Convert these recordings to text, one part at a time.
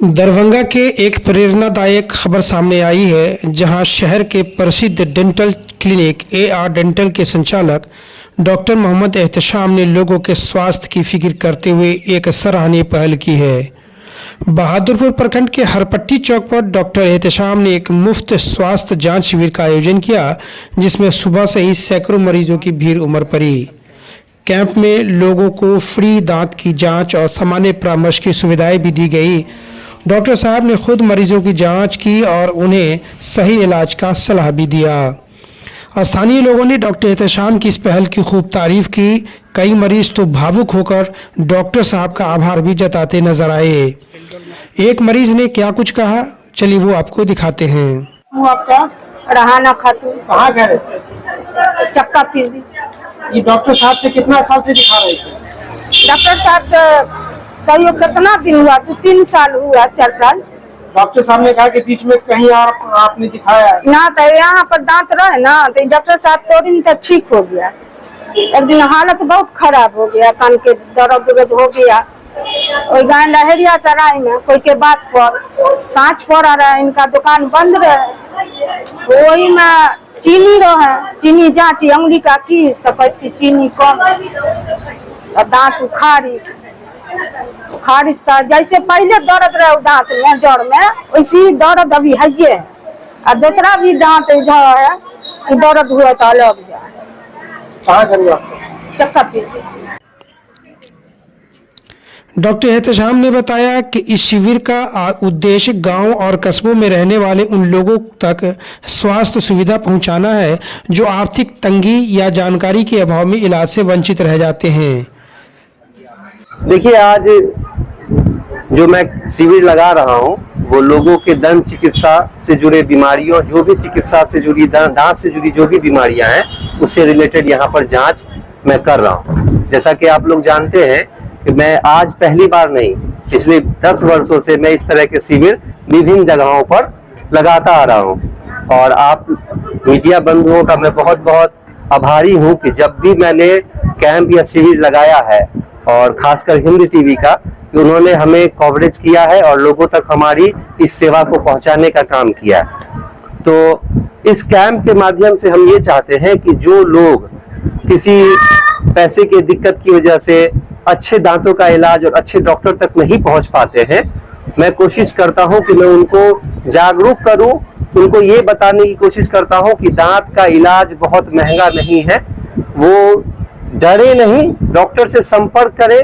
दरभंगा के एक प्रेरणादायक खबर सामने आई है, जहां शहर के प्रसिद्ध डेंटल क्लिनिक AR डेंटल के संचालक डॉक्टर मोहम्मद एहतशाम ने लोगों के स्वास्थ्य की फिक्र करते हुए एक सराहनीय पहल की है। बहादुरपुर प्रखंड के हरपट्टी चौक पर डॉक्टर एहतशाम ने एक मुफ्त स्वास्थ्य जांच शिविर का आयोजन किया, जिसमें सुबह से ही सैकड़ों मरीजों की भीड़ उमड़ पड़ी। कैंप में लोगों को फ्री दांत की जांच और सामान्य परामर्श की सुविधाएं भी दी गई। डॉक्टर साहब ने खुद मरीजों की जांच की और उन्हें सही इलाज का सलाह भी दिया। स्थानीय लोगों ने डॉक्टर एहतशाम की इस पहल की खूब तारीफ की। कई मरीज तो भावुक होकर डॉक्टर साहब का आभार भी जताते नजर आए। एक मरीज ने क्या कुछ कहा, चलिए वो आपको दिखाते हैं। वो आपका रहाना खातून कहाँ गए थे? चक्का फिर दी। ये डॉक्टर साहब से कितना साल से दिखा रहे थे? डॉक्टर साहब से कहियो कितना दिन हुआ, 2-3 साल हुआ, 4 साल। डॉक्टर साहब ने कहा कि बीच में कहीं आपने दिखाया है? ना तो यहाँ पर दांत रहे ना, तो डॉक्टर साहब 2 दिन तक ठीक हो गया। एक दिन हालत बहुत खराब हो गया, कान के दर्द हो गया। और गाय लहरिया सराय में कोई के बात पर सांच पड़ रहा है, इनका दुकान बंद रहे, वही में चीनी रहे, चीनी जांची अंगुली का कीस तो इसकी चीनी कम और दांत खारिश था। जैसे पहले दर्द रहे दांत में जड़ में, वैसी दर्द अभी है ये। और दूसरा भी दांत जो है कि दर्द हुआ तो अलग जाए। कहाँ करूँ चक्का फिर डॉक्टर एहतशाम ने बताया कि इस शिविर का उद्देश्य गांव और कस्बों में रहने वाले उन लोगों तक स्वास्थ्य सुविधा पहुंचाना है जो आर्थिक तंगी या जानकारी के अभाव में इलाज से वंचित रह जाते हैं। देखिए, आज जो मैं शिविर लगा रहा हूं वो लोगों के दंत चिकित्सा से जुड़े बीमारियों, जो भी चिकित्सा से जुड़ी दांत से जुड़ी जो भी बीमारियां हैं उससे रिलेटेड यहाँ पर जांच मैं कर रहा हूं। जैसा कि आप लोग जानते हैं कि मैं आज पहली बार नहीं, पिछले 10 वर्षों से मैं इस तरह के शिविर विभिन्न जगहों पर लगाता आ रहा हूं। और आप मीडिया बंधुओं का मैं बहुत बहुत आभारी हूं कि जब भी मैंने कैंप या शिविर लगाया है, और खासकर हिंद टीवी का, कि उन्होंने हमें कवरेज किया है और लोगों तक हमारी इस सेवा को पहुंचाने का काम किया है। तो इस कैंप के माध्यम से हम ये चाहते हैं कि जो लोग किसी पैसे की दिक्कत की वजह से अच्छे दांतों का इलाज और अच्छे डॉक्टर तक नहीं पहुंच पाते हैं, मैं कोशिश करता हूं कि मैं उनको जागरूक करूं, उनको ये बताने की कोशिश करता हूं कि दांत का इलाज बहुत महंगा नहीं है। वो डरे नहीं, डॉक्टर से संपर्क करें,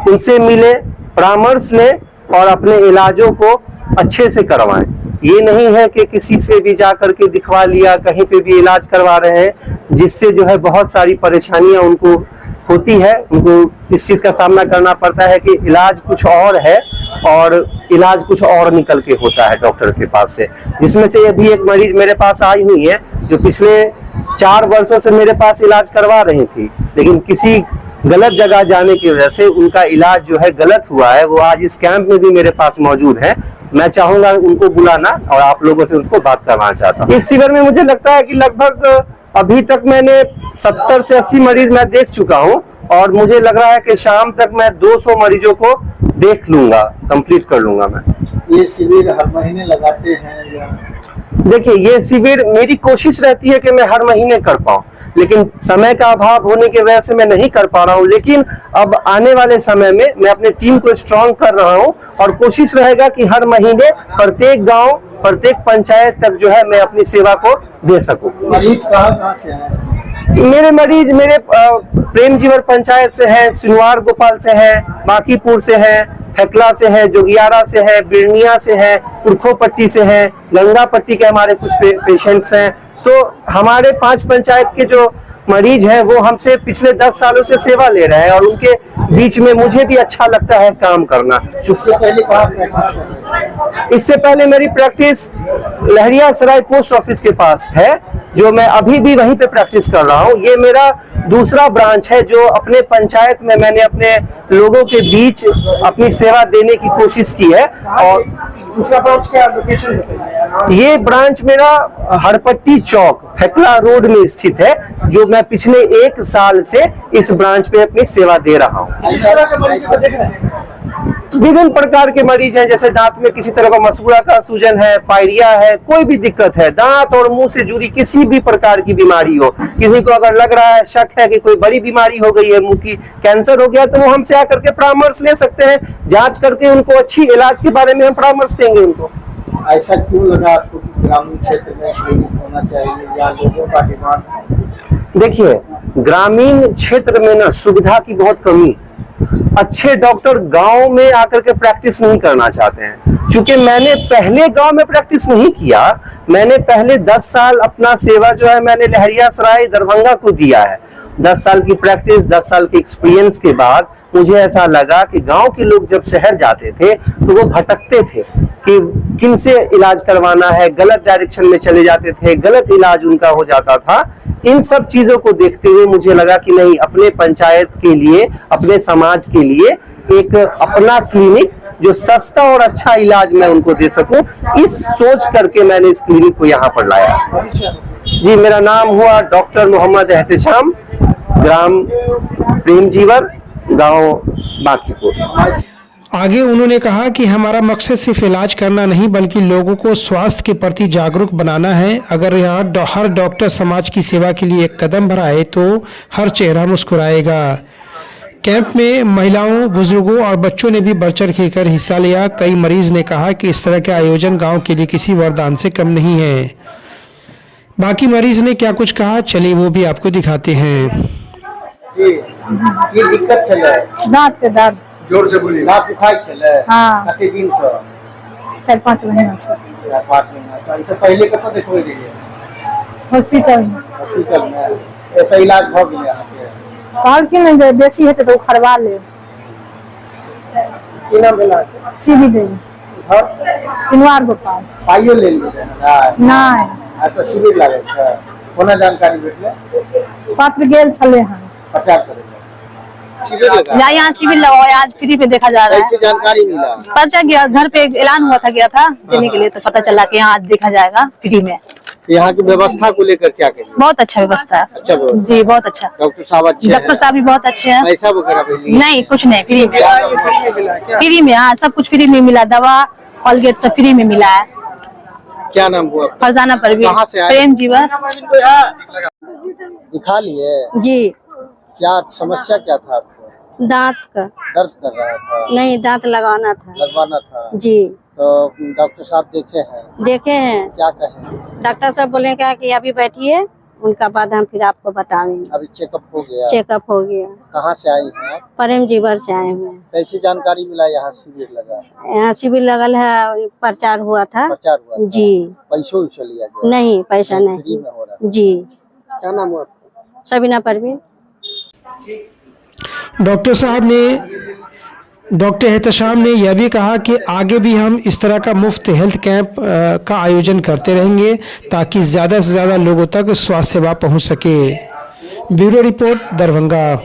उनसे मिले, परामर्श लें और अपने इलाजों को अच्छे से करवाएं। ये नहीं है कि किसी से भी जाकर के दिखवा लिया, कहीं पे भी इलाज करवा रहे हैं, जिससे जो है बहुत सारी परेशानियां उनको होती है। उनको इस चीज का सामना करना पड़ता है कि इलाज कुछ और है और इलाज कुछ और निकल के होता है डॉक्टर के पास से। जिसमें से अभी एक मरीज मेरे पास आई हुई है जो पिछले 4 वर्षों से मेरे पास इलाज करवा रही थी, लेकिन किसी गलत जगह जाने की वजह से उनका इलाज जो है गलत हुआ है। वो आज इस कैंप में भी मेरे पास मौजूद है। मैं चाहूंगा उनको बुलाना और आप लोगों से उसको बात करवाना चाहता हूँ। इस शिविर में मुझे लगता है कि लगभग अभी तक मैंने 70 से 80 मरीज मैं देख चुका हूँ, और मुझे लग रहा है कि शाम तक मैं 200 मरीजों को देख लूंगा, कंप्लीट कर लूंगा मैं। ये शिविर हर महीने लगाते हैं या? देखिए, ये शिविर मेरी कोशिश रहती है कि मैं हर महीने कर पाऊं, लेकिन समय का अभाव होने की वजह से मैं नहीं कर पा रहा हूं। लेकिन अब आने वाले समय में मैं अपने टीम को स्ट्रॉन्ग कर रहा हूं और कोशिश रहेगा कि हर महीने प्रत्येक गांव, प्रत्येक पंचायत तक जो है मैं अपनी सेवा को दे सकूं। मरीज कहाँ से है? मेरे मरीज मेरे प्रेमजीवर पंचायत से है, सिनवार गोपाल से है, बांकीपुर से है, हेकला से है, जोगियारा से है, बिरनिया से है, पुरखोपट्टी से है, गंगा पट्टी के हमारे कुछ पेशेंट्स हैं। तो हमारे 5 पंचायत के जो मरीज हैं वो हमसे पिछले 10 सालों से सेवा ले रहे हैं, और उनके बीच में मुझे भी अच्छा लगता है काम करना। इससे पहले कहाँ प्रैक्टिस कर रहे थे? इससे पहले मेरी प्रैक्टिस लहरिया सराय पोस्ट ऑफिस के पास है, जो मैं अभी भी वहीं पे प्रैक्टिस कर रहा हूँ। ये मेरा दूसरा ब्रांच है जो अपने पंचायत में मैंने अपने लोगों के बीच अपनी सेवा देने की कोशिश की है। और दूसरा ब्रांच क्या लोकेशन बताइए? ये ब्रांच मेरा हरपट्टी चौक हेकला रोड में स्थित है, जो मैं पिछले 1 साल से इस ब्रांच पे अपनी सेवा दे रहा हूँ। विभिन्न प्रकार के मरीज हैं, जैसे दांत में किसी तरह का मसूड़ा का सूजन है, पायरिया है, कोई भी दिक्कत है, दांत और मुंह से जुड़ी किसी भी प्रकार की बीमारी हो, किसी को अगर लग रहा है, शक है कि कोई बड़ी बीमारी हो गई है, मुंह की कैंसर हो गया, तो वो हमसे आकर के परामर्श ले सकते हैं। जांच करके उनको अच्छी इलाज के बारे में हम परामर्श देंगे उनको। ऐसा क्यों लगा आपको कि ग्रामीण क्षेत्र में क्लिनिक होना चाहिए या लोगों का डिमांड? देखिए, ग्रामीण क्षेत्र में ना सुविधा की बहुत कमी, अच्छे डॉक्टर गांव में आकर के प्रैक्टिस नहीं करना चाहते हैं। क्योंकि मैंने पहले गांव में प्रैक्टिस नहीं किया, मैंने पहले 10 साल अपना सेवा जो है मैंने लहरियासराय दरभंगा को दिया है। 10 साल की प्रैक्टिस, 10 साल के एक्सपीरियंस के बाद मुझे ऐसा लगा कि गांव के लोग जब शहर जाते थे तो वो भटकते थे कि किन से इलाज करवाना है, गलत डायरेक्शन में चले जाते थे, गलत इलाज उनका हो जाता था। इन सब चीजों को देखते हुए मुझे लगा कि नहीं, अपने पंचायत के लिए, अपने समाज के लिए एक अपना क्लिनिक जो सस्ता और अच्छा इलाज मैं उनको दे सकूं, इस सोच करके मैंने इस क्लिनिक को यहाँ पर लाया। जी, मेरा नाम हुआ डॉक्टर मोहम्मद एहतेशाम, ग्राम प्रेमजीवर, गांव बांकीपुर। आगे उन्होंने कहा कि हमारा मकसद सिर्फ इलाज करना नहीं बल्कि लोगों को स्वास्थ्य के प्रति जागरूक बनाना है। अगर यहाँ हर डॉक्टर समाज की सेवा के लिए एक कदम बढ़ाए तो हर चेहरा मुस्कुराएगा। कैंप में महिलाओं, बुजुर्गों और बच्चों ने भी बढ़ चढ़ कर हिस्सा लिया। कई मरीज ने कहा कि इस तरह के आयोजन गांव के लिए किसी वरदान से कम नहीं है। बाकी मरीज ने क्या कुछ कहा, चलिए वो भी आपको दिखाते हैं। ये दिक्कत चले, दांत के दर्द, जोर से बोलिए। दांत दुखाई चले? हाँ। कते दिन से? 4-5 महीना से। 4-5 महीना से। इससे पहले कतौ देखबै रहिए? हॉस्पिटल में। हॉस्पिटल में एत इलाज भ गेलै यहाँ पे? कहल कि नहीं बेसी हेतै तो खरवा ले। की नाम भेला? सीबी देवी। घर सिनवार गोपाल। पाइयो ले लिये नहीं। आ तो शिविर लागल छै, कोना जानकारी भेटले? पत्र गेल छले हन प्रचार करे शिविर लगा। यहाँ शिविर लगाओ, आज फ्री में देखा जा रहा है। कैसे जानकारी मिला? पर्चा गया, घर पे ऐलान हुआ था, गया था देने के लिए, तो पता चला कि यहाँ आज देखा जाएगा फ्री में। यहाँ की व्यवस्था को लेकर क्या कहेंगे? बहुत अच्छा व्यवस्था है। अच्छा व्यवस्था? जी बहुत अच्छा। डॉक्टर साहब अच्छे हैं? डॉक्टर साहब भी बहुत अच्छे हैं। पैसा वगैरह भी नहीं? नहीं, कुछ नहीं, फ्री में। मिला क्या? फ्री में, हाँ, सब कुछ फ्री में मिला, दवा कॉलगेट सब फ्री में मिला है। क्या नाम हुआ? फरजाना परवीन। कहाँ से आए? प्रेम जीवन। दिखा लिए? जी, क्या समस्या क्या था आपको? दांत का दर्द कर रहा था? नहीं, दांत लगाना था। लगवाना था? जी, तो डॉक्टर साहब देखे हैं? देखे हैं। क्या कहें? डॉक्टर साहब बोले क्या कि अभी बैठिए, उनका बाद हम फिर आपको बताएंगे। अभी चेकअप हो गया? चेकअप हो गया। कहाँ से आई हैं आप? प्रेम जीवर से आए हुए हैं। कैसी जानकारी मिला यहाँ शिविर लगा? यहाँ शिविर लगल है, प्रचार हुआ था। प्रचार हुआ था? जी। पैसों से लिया गया? नहीं, पैसा फ्री नहीं। में हो रहा? जी। क्या नाम हुआ आपका? सबीना परवीन। डॉक्टर साहब ने, डॉक्टर एहतेशाम ने यह भी कहा कि आगे भी हम इस तरह का मुफ्त हेल्थ कैंप का आयोजन करते रहेंगे ताकि ज़्यादा से ज़्यादा लोगों तक स्वास्थ्य सेवा पहुंच सके। Bureau report, Darbhanga.